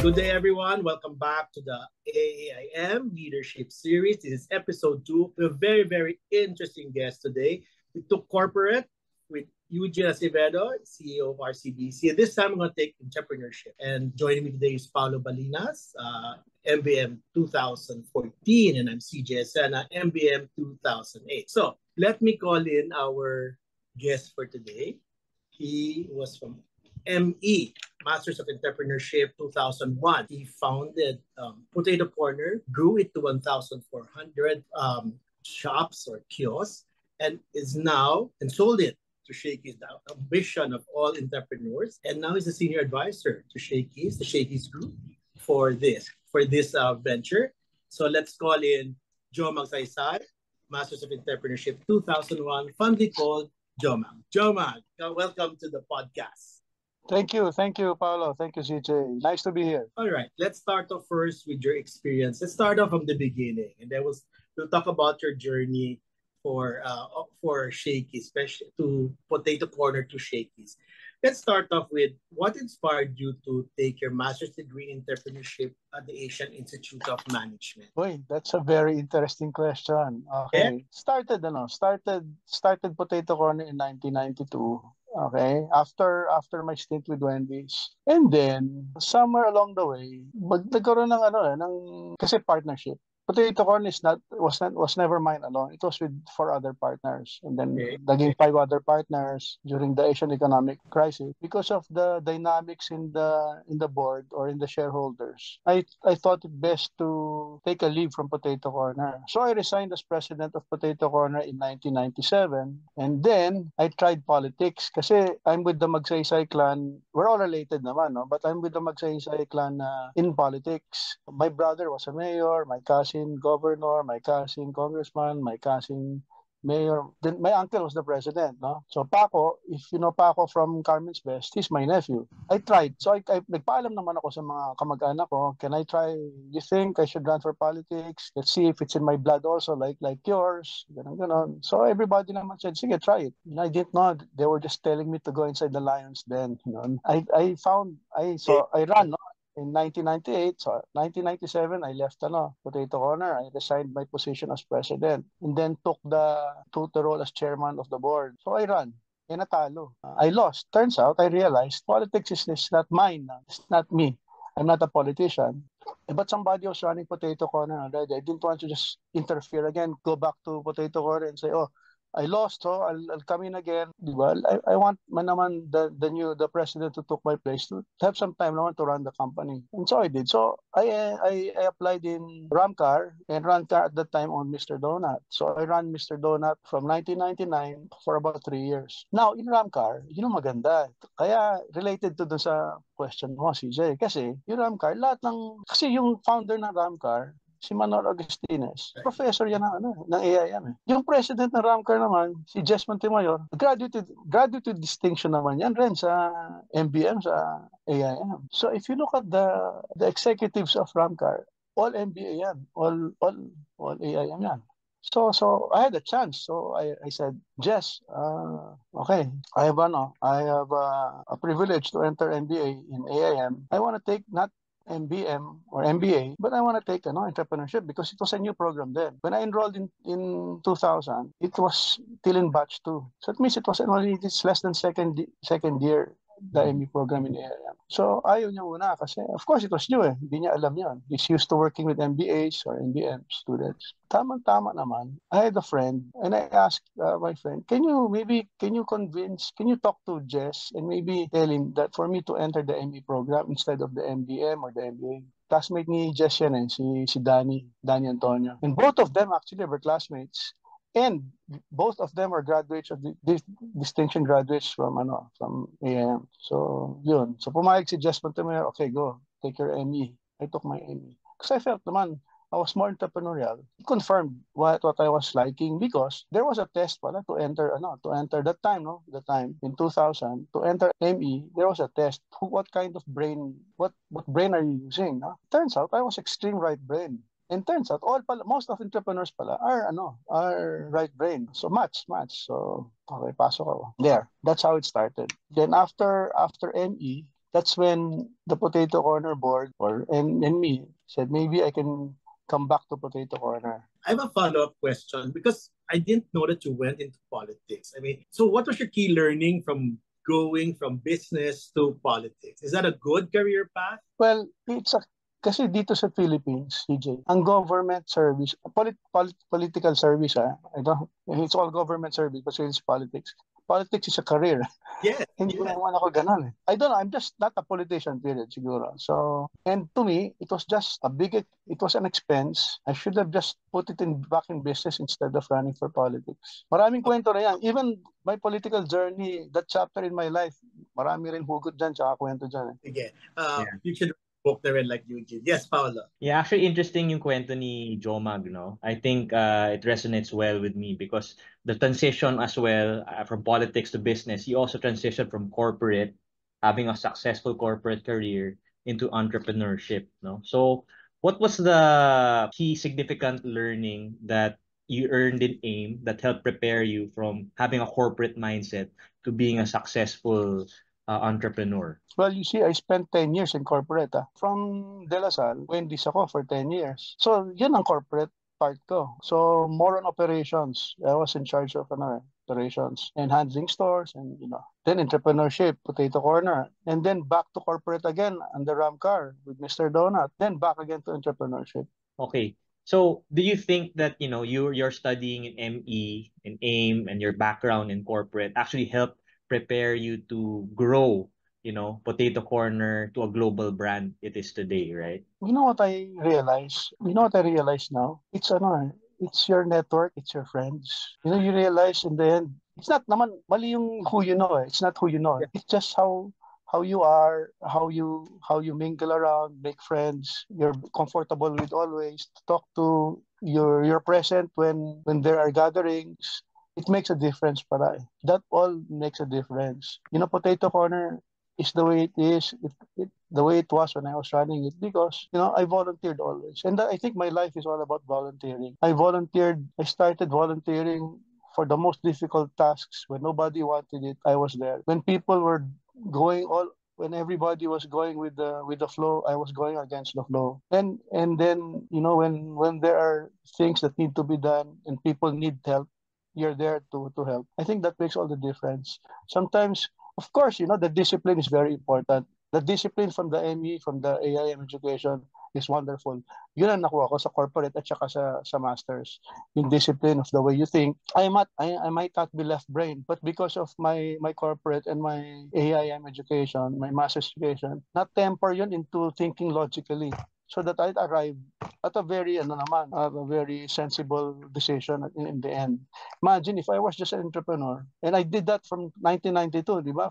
Good day, everyone. Welcome back to the AAIM Leadership Series. This is episode 2. We have a very, very interesting guest today. We took corporate with Eugene Acevedo, CEO of RCBC. This time, I'm going to take entrepreneurship. And joining me today is Paulo Balinas, MBM 2014, and I'm CJ Sena, MBM 2008. So let me call in our guest for today. He was from ME, Masters of Entrepreneurship 2001. He founded Potato Corner, grew it to 1,400 shops or kiosks, and is now, and sold it to Shakey's, the ambition of all entrepreneurs. And now he's a senior advisor to Shakey's, the Shakey's Group, for this venture. So let's call in Joe Magsaysay, Masters of Entrepreneurship 2001, fondly called Jomag. Jomag, welcome to the podcast. Thank you, Paolo. Thank you, CJ. Nice to be here. All right, let's start off first with your experience. Let's start off from the beginning, and then we'll talk about your journey for Shakey's, especially to Potato Corner to Shakey's. Let's start off with what inspired you to take your master's degree in entrepreneurship at the Asian Institute of Management. Boy, that's a very interesting question. Okay, Yeah. Started Potato Corner in 1992. Okay, after my stint with Wendy's, and then somewhere along the way, nagkaroon ng kasi partnership. Potato Corn was never mine alone. It was with 4 other partners, and then naging 5 other partners during the Asian economic crisis. Because of the dynamics in the board or in the shareholders, I thought it best to take a leave from Potato Corner. So I resigned as president of Potato Corner in 1997, and then I tried politics kasi I'm with the Magsaysay clan. We're all related naman, no? But I'm with the Magsaysay clan in politics. My brother was a mayor, my cousin governor, my cousin congressman, my cousin mayor. Then my uncle was the president, no? So Paco, if you know Paco from Carmen's Best, he's my nephew. I tried. So I nagpaalam naman ako sa mga kamag-anak ko, can I try? You think I should run for politics? Let's see if it's in my blood also, like yours. Ganon. So everybody naman said, sige, try it. And I didn't know. They were just telling me to go inside the Lions Den. You know? I ran, no? In 1998, so 1997, I left Potato Corner. I resigned my position as president and then took the role as chairman of the board. So I ran. And natalo. I lost. Turns out, I realized politics is not mine. It's not me. I'm not a politician. But somebody was running Potato Corner already. I didn't want to just interfere again, go back to Potato Corner and say, oh, I lost, so I'll come in again. Diba? I want naman the president who took my place to have some time naman to run the company. And so I did. So I applied in Ramcar, and Ramcar at that time owned Mr. Donut. So I ran Mr. Donut from 1999 for about 3 years. Now, in Ramcar, maganda. Kaya related to dun sa question mo, CJ. Kasi yung Ramcar, kasi yung founder ng Ramcar, si Manor Agustines, professor yan ng AIM. Yung president ng Ramcar naman, si Jess Montemayor, graduate distinction naman yan rin sa MBM, sa AIM. So if you look at the executives of Ramcar, all MBA yan, all AIM yan. So I had a chance. So I said, Jess, okay, I have a privilege to enter MBA in AIM. I want to take not MBM or MBA, but I want to take entrepreneurship because it was a new program then. When I enrolled in 2000, it was still in batch 2. So it means it's less than second year the ME program in AIM. So ayaw niya muna kasi of course it was new Hindi niya alam yan. He's used to working with MBAs or MBM students. Tama naman. I had a friend and I asked my friend, can you talk to Jess and maybe tell him that for me to enter the ME program instead of the MBM or the MBA. Classmate ni Jess yan si Danny Antonio. And both of them actually were classmates. And both of them are graduates of distinction graduates from AIM. So yun. So pumayag si Jess Montemayor, okay, go, take your ME. I took my ME. Because I felt naman, I was more entrepreneurial. It confirmed what I was liking because there was a test pala to enter that time in 2000 to enter ME. There was a test. What kind of brain? What brain are you using? No? Turns out I was extreme right brain. And turns out most of entrepreneurs pala are right brain. So match. So okay, pasok ako. There. That's how it started. Then after ME, That's when the Potato Corner board and me said maybe I can come back to Potato Corner. I have a follow-up question because I didn't know that you went into politics. I mean, so what was your key learning from going from business to politics? Is that a good career path? Well, kasi dito sa Philippines, CJ, ang government service, political service, it's all government service kasi it's politics. Politics is a career. Yes. Hindi ko naman ako ganun eh. I don't know, I'm just not a politician, period, siguro. So, and to me, it was an expense. I should have just put it back in business instead of running for politics. Maraming kwento na yan. Even my political journey, that chapter in my life, marami rin hugot dyan, tsaka kwento dyan. Again, you should book the red like Eugene. Yes, Paolo. Yeah, actually interesting yung kwento ni Jomag, no? I think it resonates well with me because the transition as well from politics to business, you also transition from corporate, having a successful corporate career into entrepreneurship, no? So what was the key significant learning that you earned in AIM that helped prepare you from having a corporate mindset to being a successful entrepreneur? Well, you see, I spent 10 years in corporate. From De La Salle, Wendy's ako for 10 years. So, yun ang corporate part ko. So, more on operations. I was in charge of operations and handling stores and, then entrepreneurship, Potato Corner. And then back to corporate again under Ramcar with Mr. Donut. Then back again to entrepreneurship. Okay. So, do you think that, you're studying in ME, in AIM, and your background in corporate actually helped prepare you to grow, Potato Corner to a global brand it is today, right? You know what I realize? Now? It's your network, it's your friends. You realize in the end, it's not naman mali yung who you know. It's not who you know. It's just how you are, how you mingle around, make friends. You're comfortable with always to talk to. You're present when there are gatherings. It makes a difference, para. That all makes a difference. Potato Corner is the way it is, the way it was when I was running it, because, I volunteered always. And I think my life is all about volunteering. I started volunteering for the most difficult tasks. When nobody wanted it, I was there. When people were when everybody was going with the flow, I was going against the flow. And then, when there are things that need to be done and people need help, you're there to help. I think that makes all the difference. Sometimes, of course, the discipline is very important. The discipline from the ME, from the AIM education is wonderful. Yun ang nakuha ko sa corporate at saka sa masters. Yung discipline of the way you think. I might not be left brain, but because of my corporate and my AIM education, my master's education, not temper yun into thinking logically. So that I'd arrive at a very sensible decision in the end. Imagine if I was just an entrepreneur, and I did that from 1992, di ba?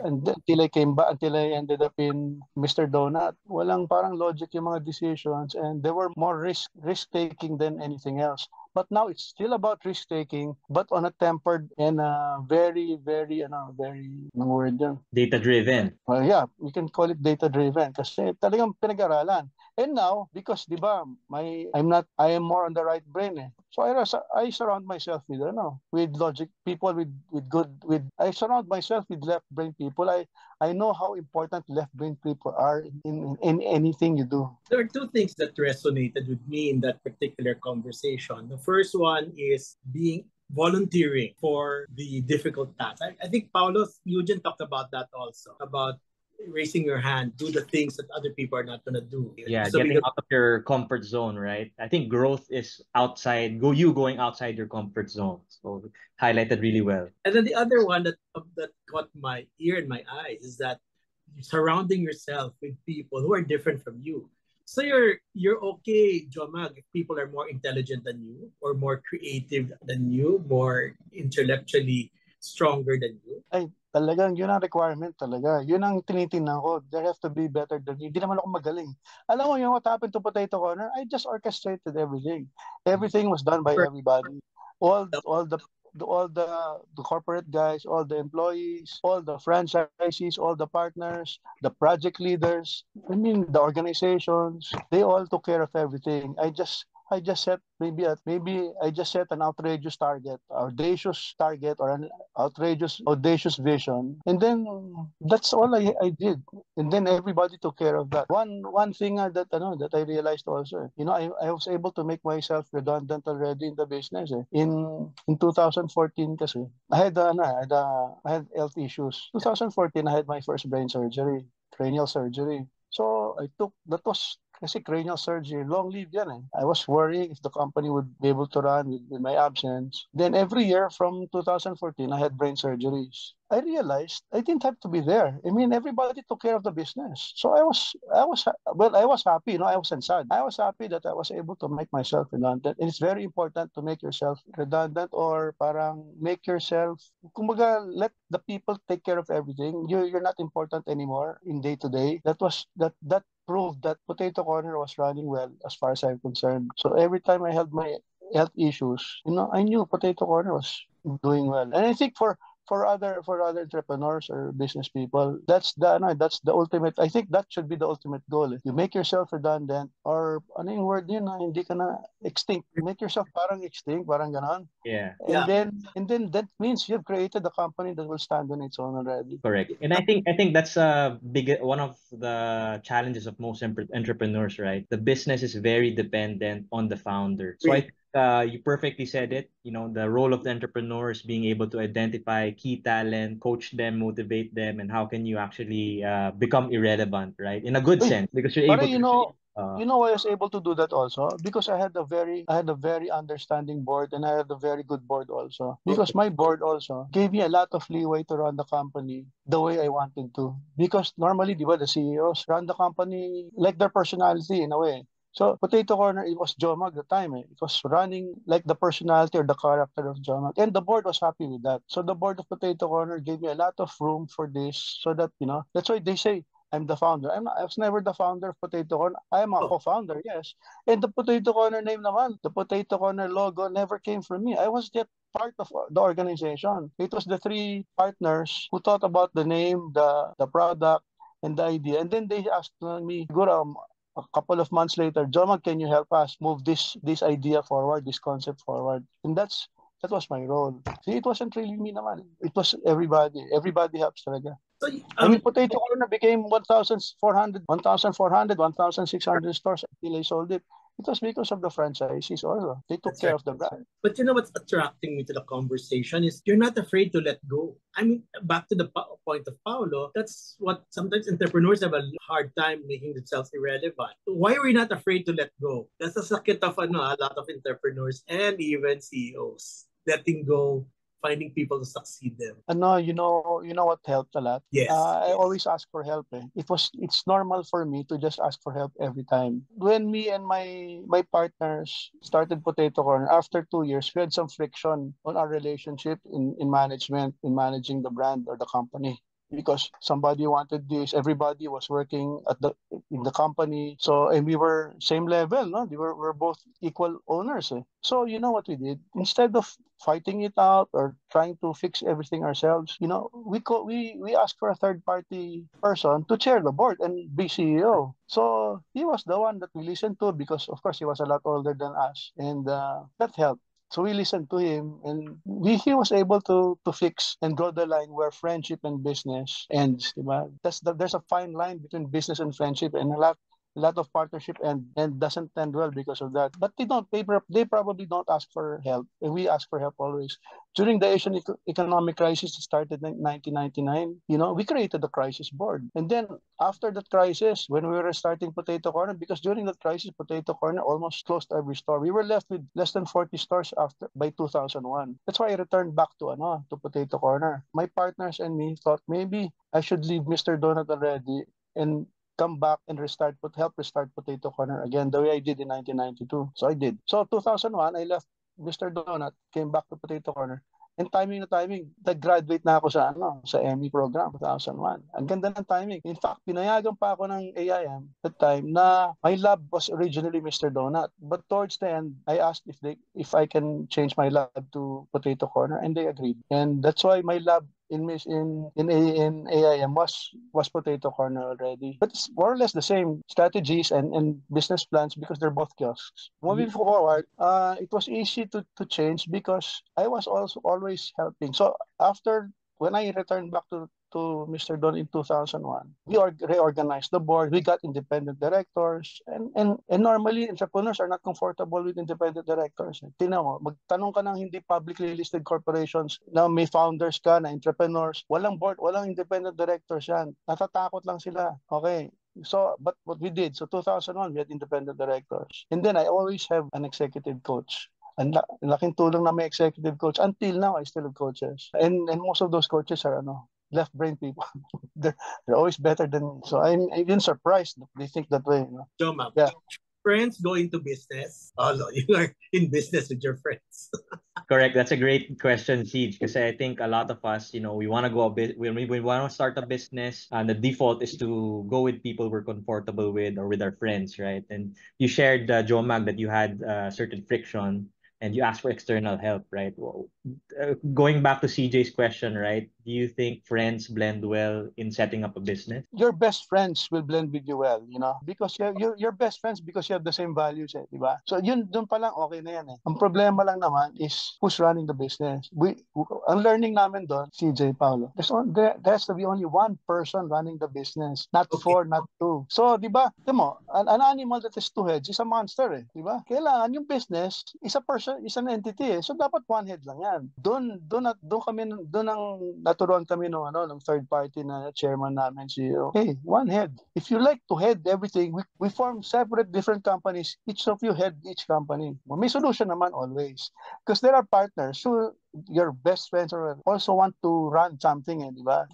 Until I came back, until I ended up in Mr. Donut. Walang parang logic yung mga decisions, and they were more risk-taking than anything else. But now it's still about risk-taking, but on a tempered and very, word yun? Data-driven. Well, yeah, we can call it data-driven kasi talagang pinag-aralan. And now, because, di ba, I am more on the right brain eh. So I surround myself with logic people, I surround myself with left brain people. I know how important left brain people are in anything you do. There are two things that resonated with me in that particular conversation. The first one is volunteering for the difficult tasks. I think Eugene talked about that also, about raising your hand, do the things that other people are not going to do. Yeah, so getting out of your comfort zone, right? I think growth is going outside your comfort zone. So highlighted really well. And then the other one that caught my ear and my eyes is that surrounding yourself with people who are different from you. So you're okay, Jomag, if people are more intelligent than you, or more creative than you, more intellectually stronger than you. Talagang yun ang requirement talaga. Yun ang tinitingnan ko. They have to be better than me. Hindi naman ako magaling. Alam mo yung what happened to Potato Corner? I just orchestrated everything. Everything was done by everybody. All the corporate guys, all the employees, all the franchisees, all the partners, the project leaders, the organizations, they all took care of everything. I I just set maybe I just set an outrageous target, or an audacious vision, and then that's all I did. And then everybody took care of that. One thing that I realized also, I was able to make myself redundant already in the business. In 2014 kasi, I had health issues. 2014 I had my first brain surgery, cranial surgery. So that was kasi cranial surgery, long-lived yan eh. I was worrying if the company would be able to run with my absence. Then every year from 2014, I had brain surgeries. I realized I didn't have to be there. I mean, everybody took care of the business. So I was happy, I wasn't sad. I was happy that I was able to make myself redundant. And it's very important to make yourself redundant, or parang make yourself, kumbaga, let the people take care of everything. You're not important anymore in day to day. That proved that Potato Corner was running well as far as I'm concerned. So every time I had my health issues, I knew Potato Corner was doing well. And I think for other entrepreneurs or business people, that's the ultimate. I think that should be the ultimate goal. You make yourself redundant, or ano yung word yun, hindi ka na extinct. Make yourself parang extinct, parang ganon. Yeah. And then that means you've created a company that will stand on its own already. Correct. And I think that's one of the challenges of most entrepreneurs, right? The business is very dependent on the founder. So I think you perfectly said it. The role of the entrepreneur is being able to identify key talent, coach them, motivate them, and how can you actually become irrelevant, right? In a good sense, because you're able to. Why I was able to do that also? Because I had a very understanding board, and I had a very good board also. Because my board also gave me a lot of leeway to run the company the way I wanted to. Because normally, the CEOs run the company like their personality in a way. So Potato Corner, it was Jomag at the time. It was running like the personality or the character of Jomag. And the board was happy with that. So the board of Potato Corner gave me a lot of room for this, so that, that's why they say, I'm the founder. I was never the founder of Potato Corner. I am a co-founder, yes. And the Potato Corner name naman, the Potato Corner logo never came from me. I was just part of the organization. It was the three partners who thought about the name, the product, and the idea. And then they asked me, a couple of months later, Jomag, can you help us move this idea forward, this concept forward? And that was my role. See, it wasn't really me naman. It was everybody. Everybody helps talaga. So, Potato Corner became 1,400, 1,600 stores until I sold it. It was because of the franchisees also. They took care of the brand. But what's attracting me to the conversation is you're not afraid to let go. I mean, back to the point of Paolo, that's what sometimes entrepreneurs have a hard time making themselves irrelevant. Why are we not afraid to let go? That's the sakit of a lot of entrepreneurs and even CEOs. Letting go, finding people to succeed them. You know what helped a lot? Yes. I always ask for help. It's normal for me to just ask for help every time. When me and my partners started Potato Corner, after 2 years, we had some friction on our relationship in management, in managing the brand or the company. Because somebody wanted this, everybody was working in the company. So, and we were same level, no? We're both equal owners. So, you know what we did? Instead of fighting it out or trying to fix everything ourselves, we asked for a third party person to chair the board and be CEO. So he was the one that we listened to, because of course he was a lot older than us, and that helped. So we listened to him, and he was able to fix and draw the line where friendship and business ends. Diba? There's a fine line between business and friendship, and a lot of partnership and doesn't end well because of that. But they probably don't ask for help, and we ask for help always. During the Asian economic crisis that started in 1999, we created the crisis board. And then after that crisis, when we were starting Potato Corner, because during that crisis, Potato Corner almost closed every store. We were left with less than 40 stores by 2001. That's why I returned back to Potato Corner. My partners and me thought maybe I should leave Mr. Donut already and come back and help restart Potato Corner again, the way I did in 1992. So I did. So 2001, I left Mr. Donut, came back to Potato Corner. And timing, nag-graduate na ako sa ME program, 2001. Ang ganda ng timing. In fact, pinayagan pa ako ng AIM that time na my lab was originally Mr. Donut. But towards the end, I asked if I can change my lab to Potato Corner, and they agreed. And that's why my lab in AIM was potato corner already. But it's more or less the same strategies and business plans because they're both kiosks. Moving forward, it was easy to change because I was also always helping. So after when I returned back to Mr. Don in 2001, we reorganized the board. We got independent directors. And normally, entrepreneurs are not comfortable with independent directors. Tingnan mo, magtanong ka ng hindi publicly listed corporations na may founders ka, na entrepreneurs. Walang board, walang independent directors yan. Natatakot lang sila. Okay. So, but what we did, so 2001, we had independent directors. And then I always have an executive coach. Ang laking tulong na may executive coach. Until now, I still have coaches. And most of those coaches are left brain people. they're always better than me. So I'm even surprised that they think that way. Joma, Yeah. friends go into business. Oh, no, you are in business with your friends. Correct. That's a great question, Siege, because I think a lot of us, we want to go a bit, we want to start a business, and the default is to go with people we're comfortable with or with our friends, right? And you shared, Jomag, that you had certain friction and you asked for external help, right? Well, going back to CJ's question, right? Do you think friends blend well in setting up a business? Your best friends will blend with you well, because you're best friends because you have the same values, di ba? So dun pa lang okay na yan eh. Ang problema lang naman is who's running the business. Ang learning namin doon, CJ, Paolo, there has to be only one person running the business, not four, not two. So, di ba, an animal that has two heads is a monster eh, di ba? Kailangan yung business is a person, is an entity eh. So, dapat one head lang yan. Doon ang naturuan kami ng third party na chairman namin, CEO. Hey, one head. If you like to head everything, we form separate different companies. Each of you head each company. May solution naman always. Because there are partners who your best friends also want to run something, di ba?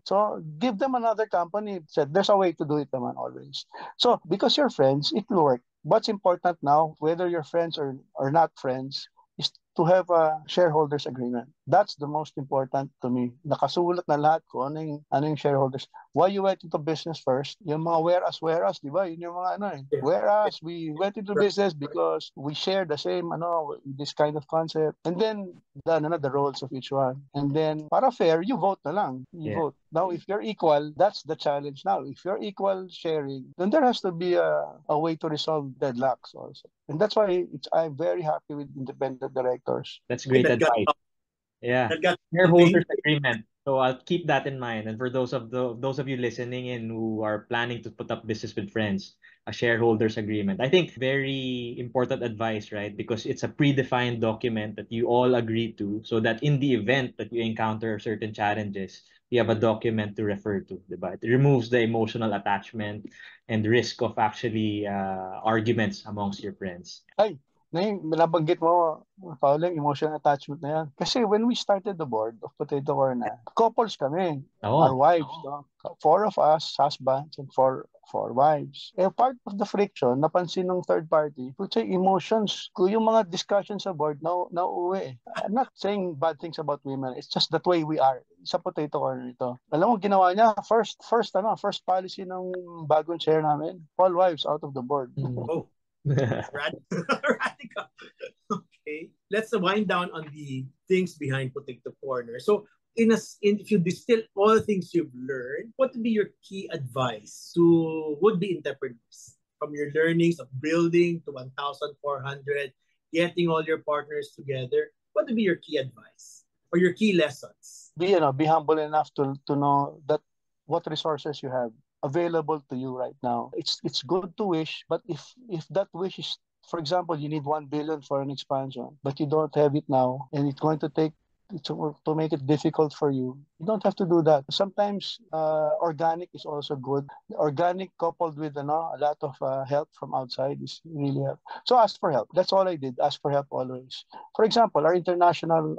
So give them another company. So there's a way to do it naman always. So because you're friends, it will work. What's important now, whether you're friends or not friends, is to have a shareholders agreement. That's the most important to me. Nakasulat na lahat ko ano yung shareholders. Why you went into business first? Yung mga whereas, di ba? Yun yung mga Whereas we went into business because we share the same this kind of concept. And then the roles of each one. And then para fair, you vote na lang. You vote. Now if you're equal, that's the challenge now. If you're equal sharing, then there has to be a way to resolve deadlocks also. And that's why I'm very happy with independent directors. That's great advice. Yeah, shareholders agreement. So I'll keep that in mind. And for those of you listening in who are planning to put up business with friends, a shareholders agreement. I think very important advice, right? Because it's a predefined document that you all agree to, so that in the event that you encounter certain challenges, you have a document to refer to, diba? It removes the emotional attachment and risk of actually arguments amongst your friends. Ay, nabanggit mo, Paolo, yung emotional attachment na yan. Kasi when we started the board of Potato Corner, couples kami, our wives, 4 of us, husbands, and four wives. Part of the friction, napansin ng third party, which say emotions, kung yung mga discussions sa board, nauuwi. I'm not saying bad things about women. It's just that way we are. Sa Potato Corner ito. Alam mo, ginawa niya, first policy ng bagong chair namin, all wives out of the board. Oh. Radical. Okay, let's wind down on the things behind Potato Corner. So, if you distill all the things you've learned, what would be your key advice to would-be entrepreneurs from your learnings of building to 1,400, getting all your partners together? What would be your key advice or your key lessons? Be humble enough to know that what resources you have available to you right now. It's good to wish, but if that wish is, for example, you need 1 billion for an expansion, but you don't have it now, and it's going to take to make it difficult for you, you don't have to do that. Sometimes organic is also good. Organic coupled with a lot of help from outside is really help. So ask for help. That's all I did. Ask for help always. For example, our international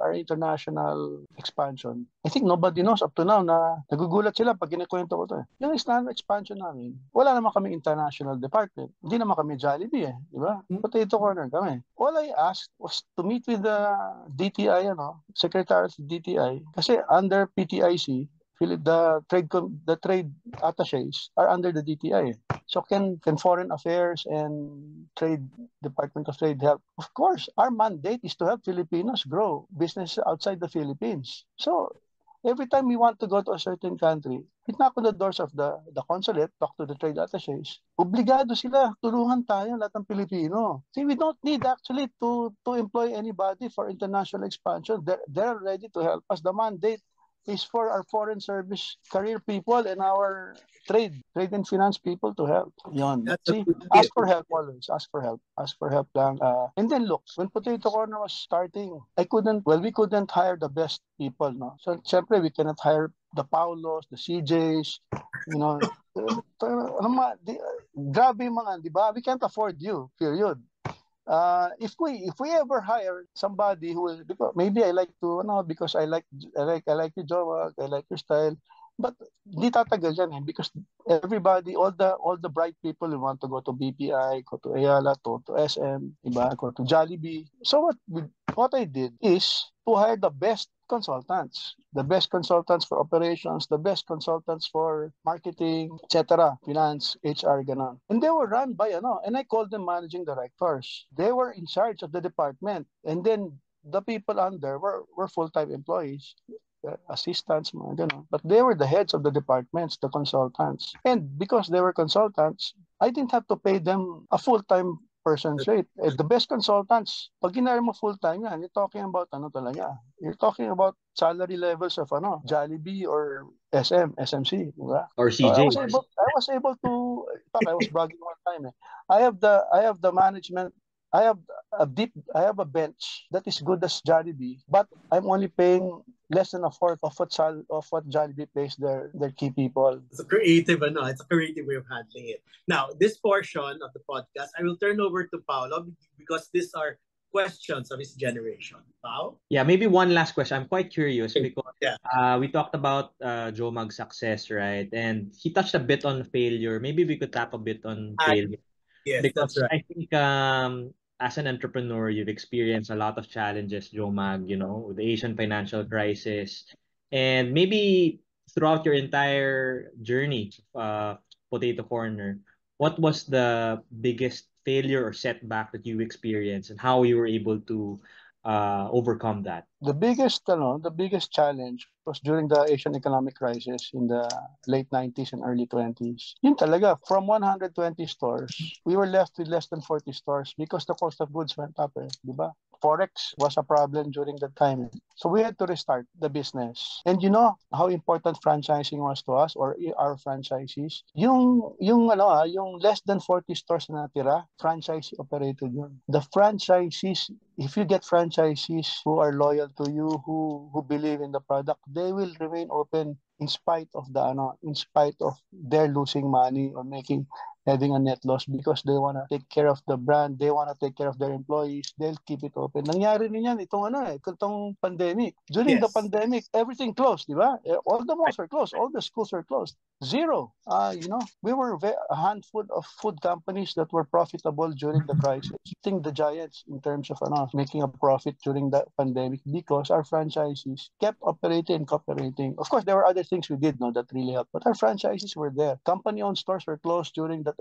expansion. I think nobody knows up to now na nagugulat sila pag kinikwento ko to. Yung standard expansion namin, wala naman kami international department. Hindi naman kami Jollibee eh. Di ba? Potato Corner kami. All I asked was to meet with the DTI, Secretary of DTI. Kasi under PTIC, the trade attaches are under the DTI. So can Foreign Affairs and Department of Trade help? Of course, our mandate is to help Filipinos grow business outside the Philippines. So Every time we want to go to a certain country, we knock on the doors of the consulate, talk to the trade attachés. Obligado sila, tulungan tayo lahat ng Pilipino. See, we don't need actually to employ anybody for international expansion. They're ready to help us. The mandate is for our foreign service career people and our trade and finance people to help. Yon. That's a See, good ask tip. for help always. Ask for help. Ask for help lang. And then look, when Potato Corner was starting, we couldn't hire the best people, no? So, syempre, we cannot hire the Paulos, the CJs, you know. Grabe yung mga, di ba? We can't afford you, period. If we ever hire somebody who will, because maybe I like to, because I like your job, I like your style, but di tatagal yan, because everybody, all the bright people who want to go to BPI, go to Ayala, to SM, diba? Go to Jollibee. So what I did is to hire the best consultants for operations, the best consultants for marketing, etc., finance, HR, ganon. And they were run by, and I called them managing directors. They were in charge of the department. And then the people under were full-time employees, assistants, mga ganon. But they were the heads of the departments, the consultants. And because they were consultants, I didn't have to pay them a full-time person's rate. The best consultants, pag ginaya mo full-time yan, you're talking about talaga. You're talking about salary levels of Jollibee or SMC, diba? Or So CJ. I was able to, in fact, I was bragging one time. I have the management. I have a bench that is good as Jollibee, but I'm only paying less than a fourth of what Jollibee pays their key people. It's a creative way of handling it. Now, this portion of the podcast, I will turn over to Paolo because these are questions of his generation. Paolo? Yeah, maybe one last question. I'm quite curious because Yeah. we talked about Joe Mag's success, right? And he touched a bit on failure. Maybe we could tap a bit on failure. Yes, Because that's right. I think as an entrepreneur, you've experienced a lot of challenges, Joe Mag, the Asian financial crisis. And maybe throughout your entire journey, Potato Corner, what was the biggest failure or setback that you experienced and how you were able to overcome that? The biggest challenge was during the Asian economic crisis in the late 90s and early 20s. Yun talaga, from 120 stores, we were left with less than 40 stores because the cost of goods went up, di ba? Forex was a problem during that time. So we had to restart the business. And you know how important franchising was to us or our franchisees? Yung less than 40 stores na natira, franchise operated yun. The franchisees, if you get franchisees who are loyal to you, who believe in the product, they will remain open in spite of their losing money or having a net loss because they want to take care of the brand, they want to take care of their employees, they'll keep it open. Nangyari rin yan itong pandemic. During the pandemic, everything closed, di ba? All the malls were closed, all the schools were closed. Zero. We were a handful of food companies that were profitable during the crisis. I think the giants in terms of making a profit during the pandemic because our franchisees kept operating and cooperating. Of course, there were other things we did that really helped, but our franchisees were there. Company-owned stores were closed during that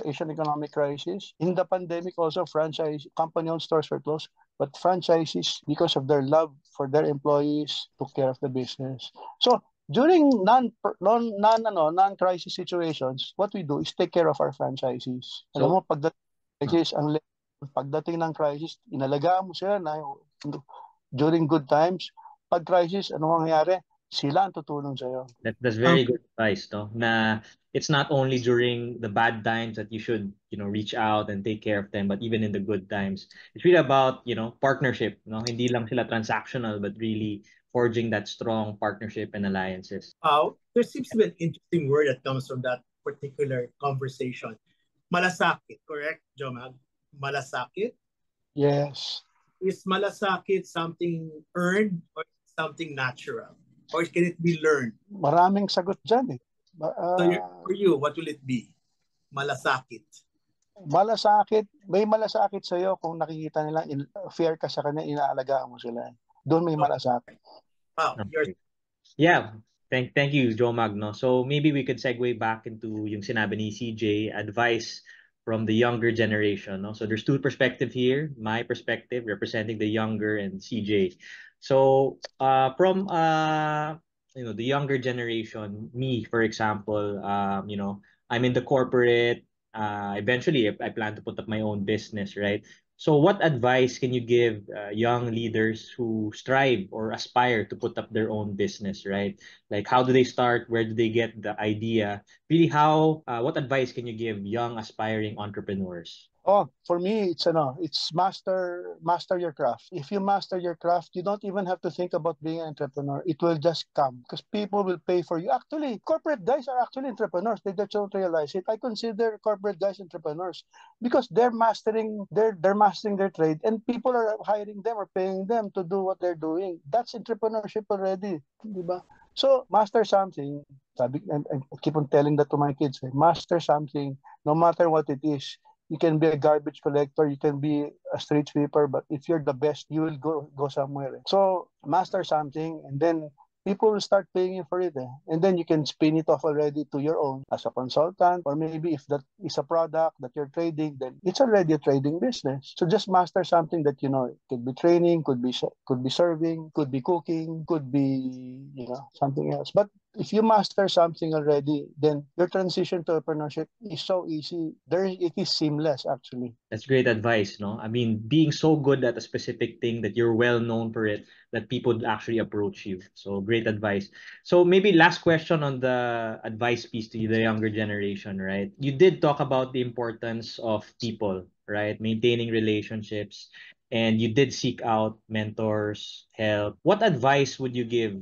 Asian economic crisis. In the pandemic also, company-owned stores were closed, but franchisees, because of their love for their employees, took care of the business. So during non-crisis situations, what we do is take care of our franchisees. Alam mo, pagdating ng crisis, inalagaan mo sila during good times. Pag crisis, ano mangyayari? Sila ang tutulong sa'yo. That's very good advice, no? Na it's not only during the bad times that you should, reach out and take care of them, but even in the good times. It's really about, partnership, no? Hindi lang sila transactional, but really forging that strong partnership and alliances. There seems to be an interesting word that comes from that particular conversation. Malasakit, correct, Jomag? Malasakit? Yes. Is malasakit something earned or something natural? Or can it be learned? Maraming sagot dyan eh. So for you, what will it be? Malasakit. Malasakit. May malasakit sa'yo kung nakikita nila fair ka sa kanya, inaalagaan mo sila. Doon may malasakit. Wow. Okay. Yeah. Thank you, Joe Magno. So maybe we could segue back into yung sinabi ni CJ, advice from the younger generation. No? So there's two perspectives here. My perspective representing the younger and CJ. So from the younger generation, me for example, I'm in the corporate. Eventually, I plan to put up my own business, right? So, what advice can you give young leaders who strive or aspire to put up their own business, right? Like, how do they start? Where do they get the idea? Really, what advice can you give young aspiring entrepreneurs? Oh, for me, it's master your craft. If you master your craft, you don't even have to think about being an entrepreneur. It will just come because people will pay for you. Actually, corporate guys are actually entrepreneurs. They just don't realize it. I consider corporate guys entrepreneurs because they're mastering their trade, and people are hiring them or paying them to do what they're doing. That's entrepreneurship already, di ba? So master something. I keep on telling that to my kids. Master something, no matter what it is. You can be a garbage collector, you can be a street sweeper, but if you're the best, you will go somewhere. So master something, and then people will start paying you for it. And then you can spin it off already to your own as a consultant, or maybe if that is a product that you're trading, then it's already a trading business. So just master something that you know. It could be training, could be serving, could be cooking, could be something else. But if you master something already, then your transition to entrepreneurship is so easy. It is seamless actually. That's great advice, no? I mean, being so good at a specific thing that you're well known for it, that people would actually approach you. So great advice. So maybe last question on the advice piece to the younger generation, right? You did talk about the importance of people, right? Maintaining relationships, and you did seek out mentors, help. What advice would you give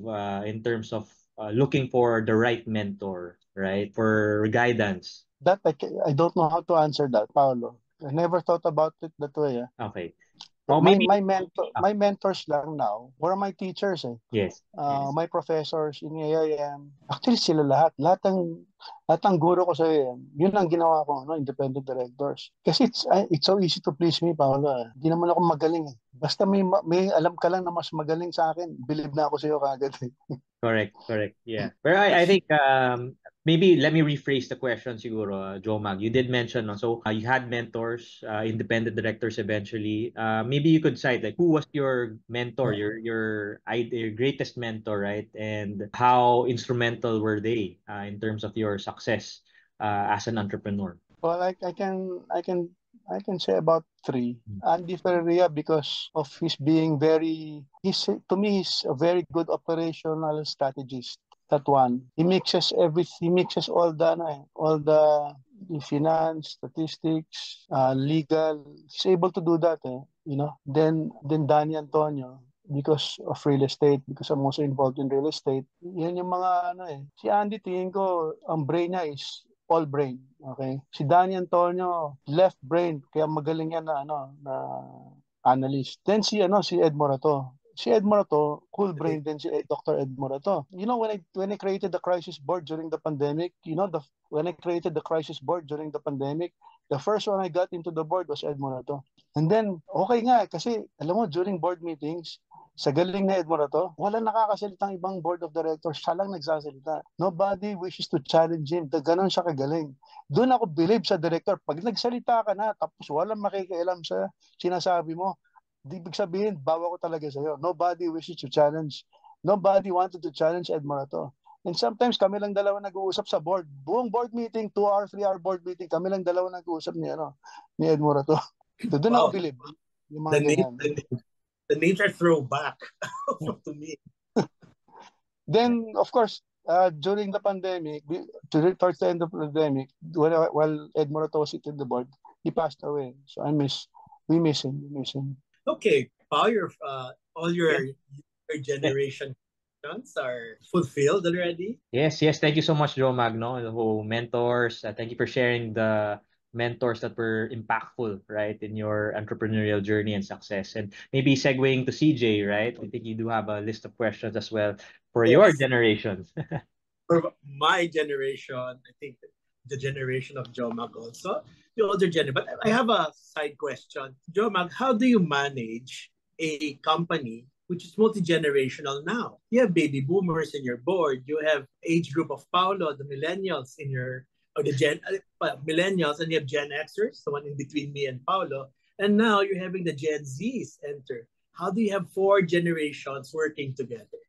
in terms of looking for the right mentor, right? For guidance. That I don't know how to answer that, Paolo. I never thought about it that way. Okay. But Or maybe my mentors lang now were my teachers. yes. Yes. My professors in AIM. Actually sila lahat ng guro ko sa AIM. Yun ang ginawa ko, independent directors. Kasi it's so easy to please me, Paolo. Hindi naman ako magaling. Basta may alam ka lang na mas magaling sa akin, believe na ako sa iyo kagad. Correct. Yeah. But I think maybe let me rephrase the question siguro, Jomag. You did mention, no? So you had mentors, independent directors eventually. Maybe you could cite like who was your mentor, your greatest mentor, right? And how instrumental were they in terms of your success as an entrepreneur? Well, I can say about 3. Andy Ferreira, because of his being to me, he's a very good operational strategist. That one. He mixes everything. He mixes all the finance, statistics, legal. He's able to do that, Then Danny Antonio, because of real estate, because I'm also involved in real estate. Yan yung mga Si Andy, tingin ko, ang brain niya is all brain. Okay? Si Danny Antonio, left brain, kaya magaling yan na analyst. Then si Ed Morato. Si Ed Morato, cool brain din si Dr. Ed Morato. When I created the crisis board during the pandemic, when I created the crisis board during the pandemic, the first one I got into the board was Ed Morato. And then, okay nga, kasi alam mo, during board meetings, sa galing na Ed Morato, wala nakakasalitang ibang board of directors, siya lang nagsasalita. Nobody wishes to challenge him. Ganon siya kagaling. Doon ako believe sa director. Pag nagsalita ka na, tapos walang makikialam sa sinasabi mo, ibig sabihin, bawa ko talaga sa'yo. Nobody wishes to challenge. Nobody wanted to challenge Ed Morato. And sometimes kami lang dalawa nag-uusap sa board. Buong board meeting, 2-hour, 3-hour board meeting, kami lang dalawa nag-uusap ni Ed Morato. So doon ako believe. Yung mga the names are throwback to me. Then, of course, during the pandemic, towards the end of the pandemic, while Ed Morato was sitting on the board, he passed away. So we miss him. Okay, all your generation are fulfilled already. Yes. Thank you so much, Jomag. No, the whole mentors. Thank you for sharing the mentors that were impactful, right, in your entrepreneurial journey and success. And maybe segueing to CJ, right? I think you do have a list of questions as well for your generation. For my generation, I think the generation of Jomag also, the older generation. But I have a side question. Jomag, how do you manage a company which is multi-generational now? You have baby boomers in your board. You have age group of Paulo, the millennials in your millennials, and you have Gen Xers, the one in between me and Paulo, and now you're having the Gen Zs enter. How do you have four generations working together?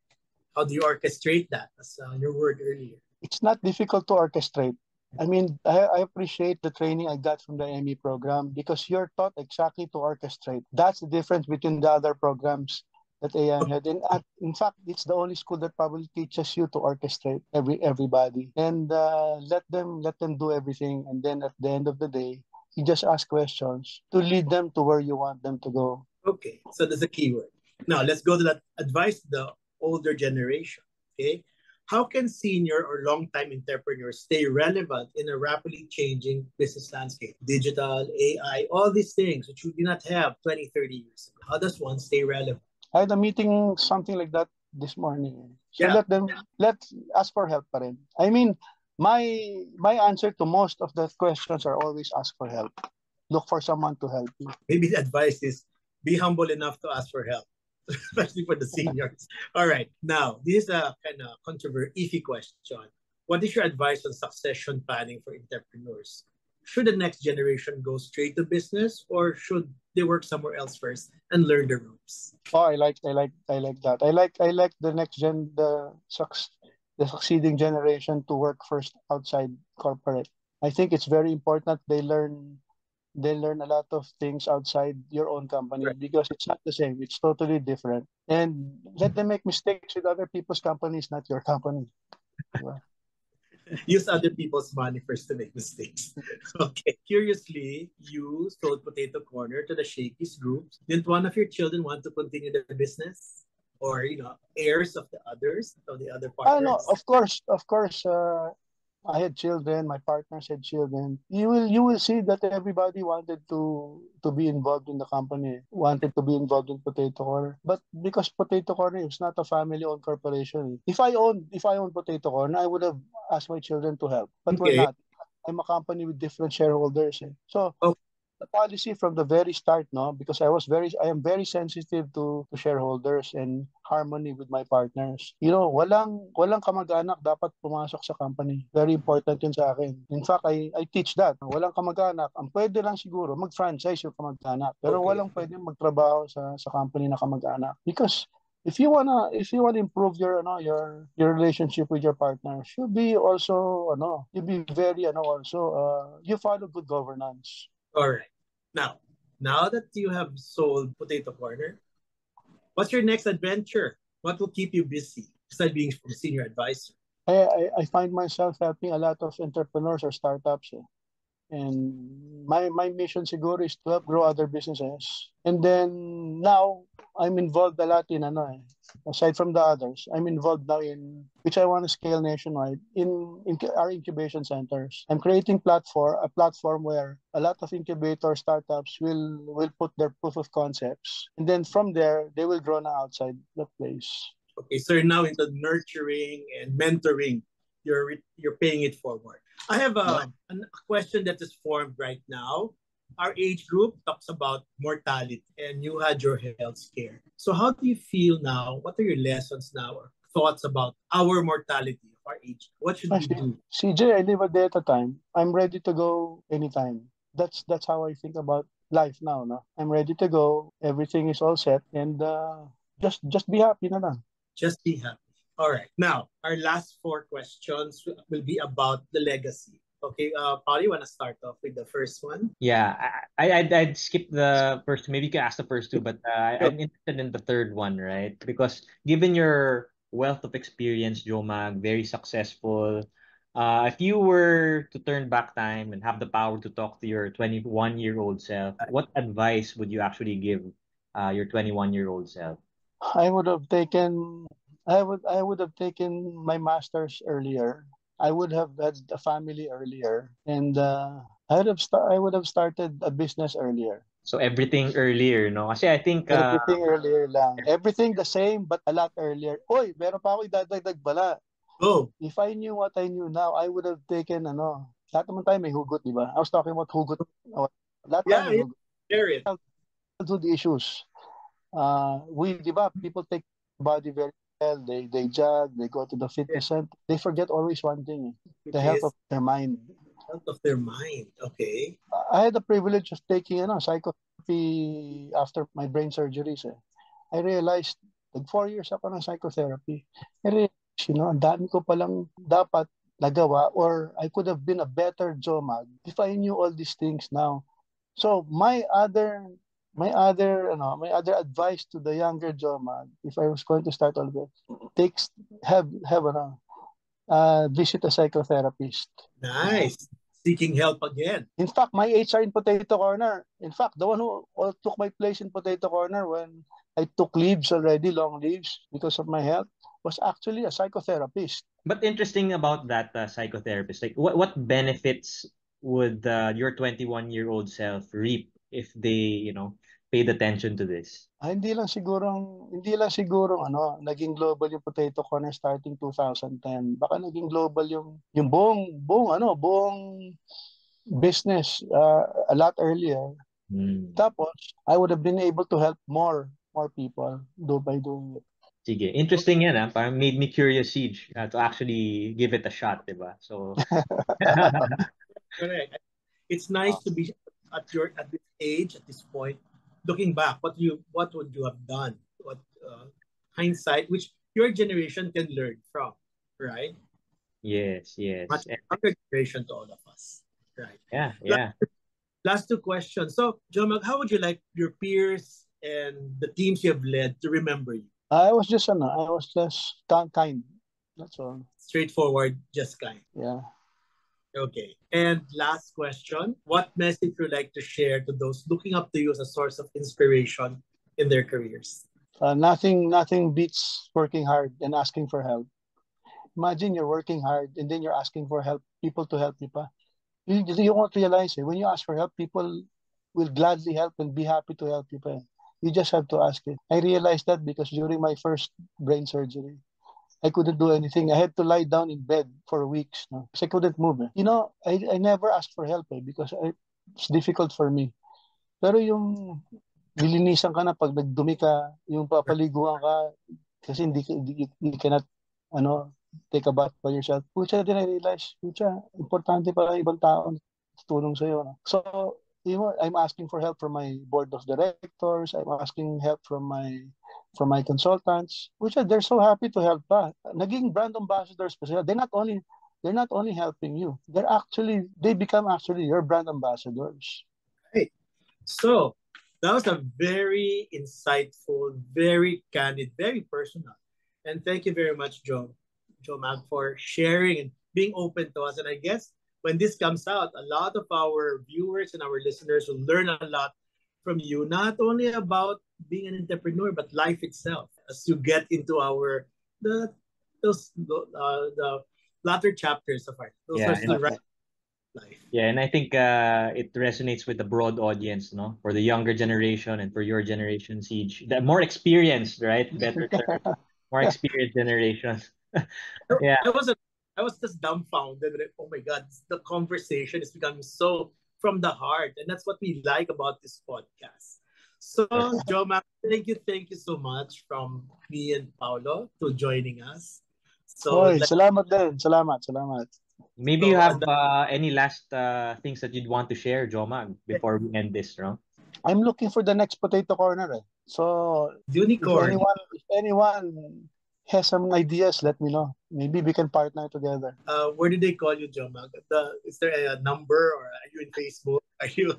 How do you orchestrate that, as your word earlier? It's not difficult to orchestrate. I mean, I appreciate the training I got from the ME program because you're taught exactly to orchestrate. That's the difference between the other programs that AM had. And in fact, it's the only school that probably teaches you to orchestrate everybody and let them do everything. And then at the end of the day, you just ask questions to lead them to where you want them to go. Okay, so that's a keyword. Now let's go to that advice to the older generation. Okay, how can senior or long-time entrepreneurs stay relevant in a rapidly changing business landscape? Digital, AI, all these things which we did not have 20, 30 years ago. How does one stay relevant? I had a meeting, something like that this morning. So Yeah. let's ask for help pa rin. I mean, my answer to most of the questions are always ask for help. Look for someone to help you. Maybe the advice is be humble enough to ask for help, especially for the seniors. All right. Now, this is a kind of iffy question. What is your advice on succession planning for entrepreneurs? Should the next generation go straight to business, or should they work somewhere else first and learn the ropes? Oh, I like that. I like the next gen, the succeeding generation to work first outside corporate. I think it's very important they learn a lot of things outside your own company Right. because it's not the same. It's totally different. And let them make mistakes with other people's companies, not your company. Diba? Use other people's money first to make mistakes. Okay. Curiously, you sold Potato Corner to the Shakey's group. Didn't one of your children want to continue the business? Or, heirs of the others, of the other No, partners? of course. I had children. My partners had children. You will see that everybody wanted to be involved in the company, wanted to be involved in Potato Corner. But because Potato Corner is not a family-owned corporation, if I owned Potato Corner, I would have asked my children to help. But we're Okay. not. I'm a company with different shareholders. So Oh, the policy from the very start, no, because I am very sensitive to shareholders and harmony with my partners. Walang kamag-anak dapat pumasok sa company. Very important yun sa akin. In fact, I teach that. Walang kamag-anak. Ang pwede lang siguro mag-franchise yung kamag-anak. Pero okay. walang pwede magtrabaho sa company na kamag-anak. Because if you wanna improve your relationship with your partner, should be also you be very you follow good governance. All right. Now that you have sold Potato Corner, what's your next adventure? What will keep you busy besides being a senior advisor? I find myself helping a lot of entrepreneurs or startups. And my mission siguro is to help grow other businesses. And then now I'm involved a lot in aside from the others, I'm involved now in which I want to scale nationwide in our incubation centers. I'm creating a platform where a lot of incubator startups will put their proof of concepts, and then from there they will grow now outside the place. Okay, so you're now into nurturing and mentoring. You're paying it forward. I have a question that is formed right now. Our age group talks about mortality, and you had your health scare. So how do you feel now? What are your lessons now or thoughts about our mortality of our age? What should we do? CJ, I live a day at a time. I'm ready to go anytime. That's how I think about life now. No, I'm ready to go. Everything is all set, and just be happy na lang. Just be happy. All right. Now, our last four questions will be about the legacy. Okay, Paul, you want to start off with the first one? Yeah, I'd skip the first. Maybe you can ask the first two, but I'm interested in the third one, right? Because given your wealth of experience, Jomag, very successful. If you were to turn back time and have the power to talk to your 21-year-old self, what advice would you actually give your 21-year-old self? I would have taken my master's earlier. I would have had a family earlier, and I would have started a business earlier. So everything earlier, no? Kasi I think Everything earlier lang. Everything the same but a lot earlier. Oy, meron pa ako idadagdag pala. Oh, If I knew what I knew now, I would have taken lahat naman tayo may hugot, di ba? I was talking about hugot. Lahat tayo may hugot. share it. Childhood issues. Di ba, people take body very well, they jog, they go to the fitness center. They forget always one thing, the health of their mind. Health of their mind. Okay. I had the privilege of taking psychotherapy after my brain surgeries. I realized, 4 years ako ng psychotherapy. I realized, ang dami ko palang dapat nagawa, or I could have been a better Jomag if I knew all these things now. So my other advice to the younger Jomag, if I was going to start all this, visit a psychotherapist. Nice. Seeking help again. In fact, my HR in Potato Corner, the one who took my place in Potato Corner when I took leaves already, long leaves, because of my health, was actually a psychotherapist. But interesting about that psychotherapist, like what benefits would your 21-year-old self reap if they, paid attention to this? Hindi lang siguro naging global yung Potato Corner starting 2010. Baka naging global yung buong business a lot earlier. Tapos I would have been able to help more people by doing it. Sige, interesting yan, ha? Parang made me curious, Siege, to actually give it a shot, diba? So correct. It's nice to be at this age, at this point, looking back. What would you have done? What hindsight, which your generation can learn from, right? Yes. Much younger generation to all of us, right? Yeah. Last two questions. So, Jomag, how would you like your peers and the teams you have led to remember you? I was just kind. That's all. Straightforward, just kind. Yeah. Okay. And last question, what message would you like to share to those looking up to you as a source of inspiration in their careers? Nothing beats working hard and asking for help. Imagine you're working hard and then you're asking for help, people to help you pa. You won't realize it. When you ask for help, people will gladly help and be happy to help you pa. You just have to ask it. I realized that because during my first brain surgery, I couldn't do anything. I had to lie down in bed for weeks. No? Because I couldn't move. I never asked for help because it's difficult for me. Pero yung nilinisan ka na pag nagdumi ka, yung papaliguan ka, kasi you cannot take a bath by yourself. Pucha, din I realize, importante pala ibang tao tulong sa'yo. No? So, I'm asking for help from my board of directors. I'm asking help from my consultants, which they're so happy to help pa. Naging brand ambassadors pa sila. They're not only helping you. They become your brand ambassadors. Right. So that was a very insightful, very candid, very personal. And thank you very much, Jomag, for sharing and being open to us. And I guess when this comes out, a lot of our viewers and our listeners will learn a lot from you, not only about being an entrepreneur, but life itself. As you get into the latter chapters of our life. Yeah, and I think it resonates with the broad audience, no? For the younger generation and for your generation, Siege, the more experienced, right? Better term, more experienced generations. Yeah. I was just dumbfounded. Oh my God, the conversation is becoming so from the heart. And that's what we like about this podcast. So, Jomag, thank you so much from me and Paolo to joining us. So, salamat din. Salamat. Maybe you have any last things that you'd want to share, Jomag, before we end this, no? I'm looking for the next Potato Corner. So, unicorn. If anyone has some ideas, let me know. Maybe we can partner together. Where did they call you, Jomag? Is there a number, or are you in Facebook? Are you?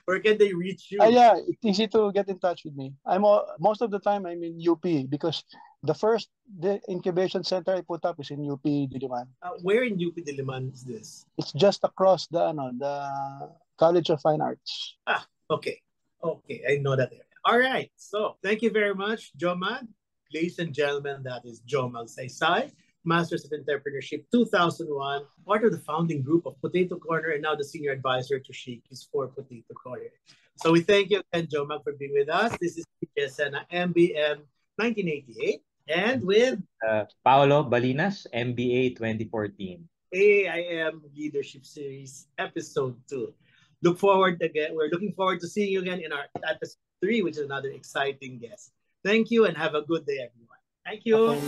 Where can they reach you? Yeah, it's easy to get in touch with me. Most of the time I'm in UP because the incubation center I put up is in UP Diliman. Where in UP Diliman is this? It's just across the College of Fine Arts. Okay, I know that area. All right, so thank you very much, Jomag. Ladies and gentlemen, that is Jomag Saysay, Masters of Entrepreneurship 2001, part of the founding group of Potato Corner, and now the senior advisor to Shakey's for Potato Corner. So we thank you again, Jomag, for being with us. This is Sena, MBM 1988, and with Paolo Balinas, MBA 2014. AIM Leadership Series, Episode 2. We're looking forward to seeing you again in our Episode 3, which is another exciting guest. Thank you and have a good day, everyone. Thank you.